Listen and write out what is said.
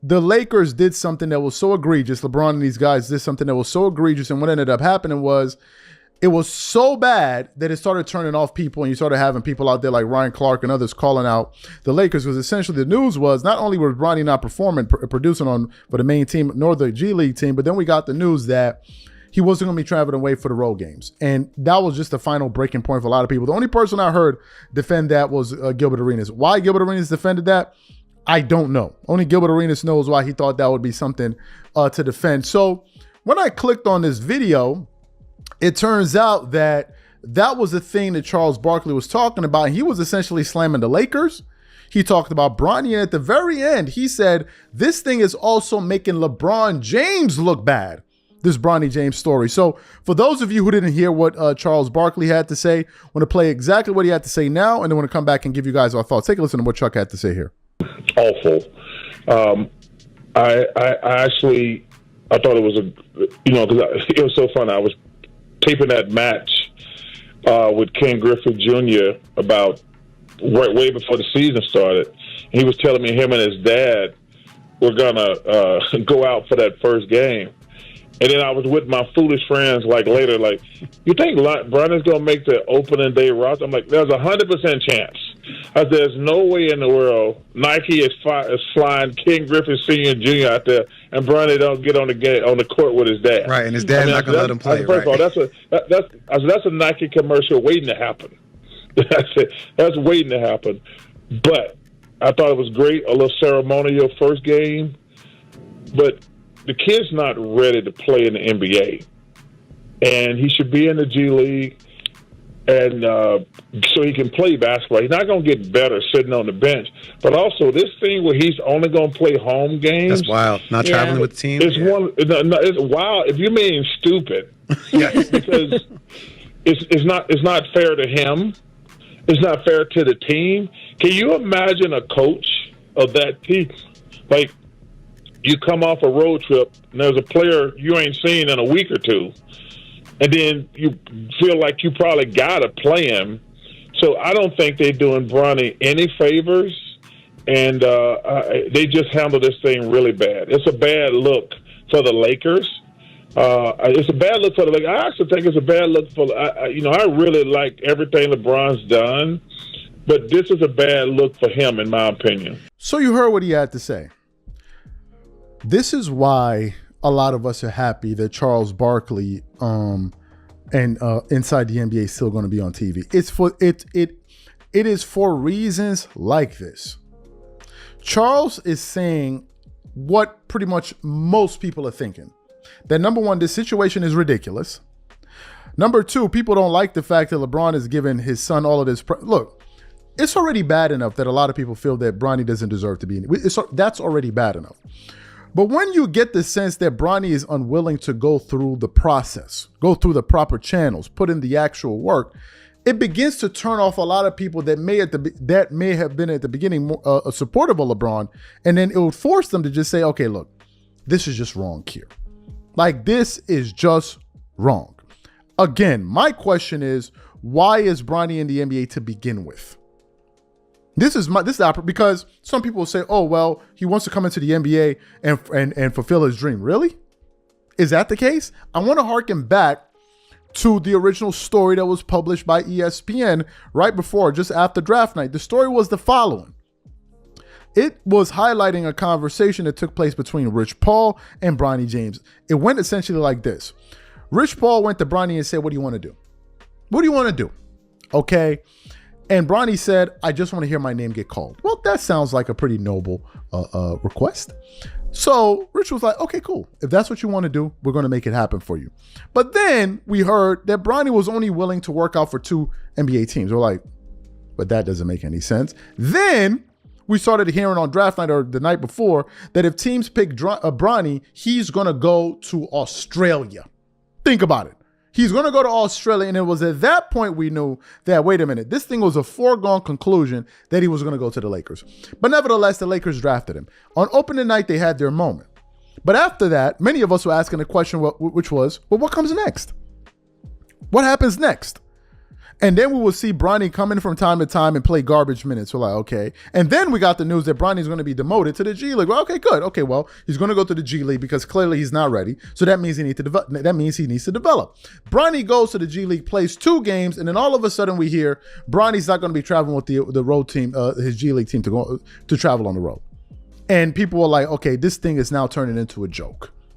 the Lakers did something that was so egregious. LeBron and these guys did something that was so egregious. And what ended up happening was it was so bad that it started turning off people. And you started having people out there like Ryan Clark and others calling out the Lakers. Because essentially the news was not only was Bronny not producing for the main team nor the G League team, but then we got the news that he wasn't going to be traveling away for the road games. And that was just the final breaking point for a lot of people. The only person I heard defend that was Gilbert Arenas. Why Gilbert Arenas defended that, I don't know. Only Gilbert Arenas knows why he thought that would be something to defend. So when I clicked on this video, it turns out that was the thing that Charles Barkley was talking about. He was essentially slamming the Lakers. He talked about Bronny, and at the very end, he said, this thing is also making LeBron James look bad, this Bronny James story. So for those of you who didn't hear what Charles Barkley had to say, I want to play exactly what he had to say now, and then want to come back and give you guys our thoughts. Take a listen to what Chuck had to say here. Awful. I thought it was because it was so fun. I was taping that match with Ken Griffey Jr. about way before the season started. He was telling me him and his dad were gonna go out for that first game. And then I was with my foolish friends later, you think Bronny's going to make the opening day roster? I'm like, there's 100% chance. There's no way in the world Nike is flying Ken Griffey Sr. and Jr. out there, and Bronny don't get on the court with his dad. Right, and his dad's not going to let him play. First of all, that's a Nike commercial waiting to happen. That's waiting to happen. But I thought it was great, a little ceremonial first game, but the kid's not ready to play in the NBA, and he should be in the G League, and so he can play basketball. He's not going to get better sitting on the bench, but also this thing where he's only going to play home games. That's wild. Not traveling with the team. It's wild. If you mean stupid, yes, because it's not fair to him. It's not fair to the team. Can you imagine a coach of that team, you come off a road trip and there's a player you ain't seen in a week or two, and then you feel like you probably got to play him. So I don't think they're doing Bronny any favors, and they just handled this thing really bad. It's a bad look for the Lakers. It's a bad look for the Lakers. I actually think it's a bad look for, I really like everything LeBron's done, but this is a bad look for him, in my opinion. So you heard what he had to say. This is why a lot of us are happy that Charles Barkley and Inside the NBA is still going to be on TV. It is for reasons like this. Charles is saying what pretty much most people are thinking. That number one, this situation is ridiculous. Number two, people don't like the fact that LeBron has given his son all of this. Look, it's already bad enough that a lot of people feel that Bronny doesn't deserve to be in it. That's already bad enough. But when you get the sense that Bronny is unwilling to go through the process, go through the proper channels, put in the actual work, it begins to turn off a lot of people that may have been at the beginning more, supportive of LeBron, and then it would force them to just say, okay, look, this is just wrong here. This is just wrong. Again, my question is, why is Bronny in the NBA to begin with? Because some people will say, oh, well, he wants to come into the NBA and fulfill his dream. Really? Is that the case? I want to harken back to the original story that was published by ESPN right before, just after draft night. The story was the following. It was highlighting a conversation that took place between Rich Paul and Bronny James. It went essentially like this. Rich Paul went to Bronny and said, what do you want to do? What do you want to do? Okay. And Bronny said, I just want to hear my name get called. Well, that sounds like a pretty noble request. So Rich was like, okay, cool. If that's what you want to do, we're going to make it happen for you. But then we heard that Bronny was only willing to work out for 2 NBA teams. We're like, but that doesn't make any sense. Then we started hearing on draft night or the night before that if teams pick Bronny, he's going to go to Australia. Think about it. He's going to go to Australia, and it was at that point we knew that, wait a minute, this thing was a foregone conclusion that he was going to go to the Lakers. But nevertheless, the Lakers drafted him. On opening night, they had their moment. But after that, many of us were asking the question, which was, well, what comes next? What happens next? And then we will see Bronny come in from time to time and play garbage minutes. We're like, okay. And then we got the news that Bronny's going to be demoted to the G League. Well, okay, good. Okay, well, he's going to go to the G League because clearly he's not ready. So that means he needs to develop. That means he needs to develop. Bronny goes to the G League, plays 2 games, and then all of a sudden we hear Bronny's not going to be traveling with the road team, his G League team to travel on the road. And people were like, okay, this thing is now turning into a joke.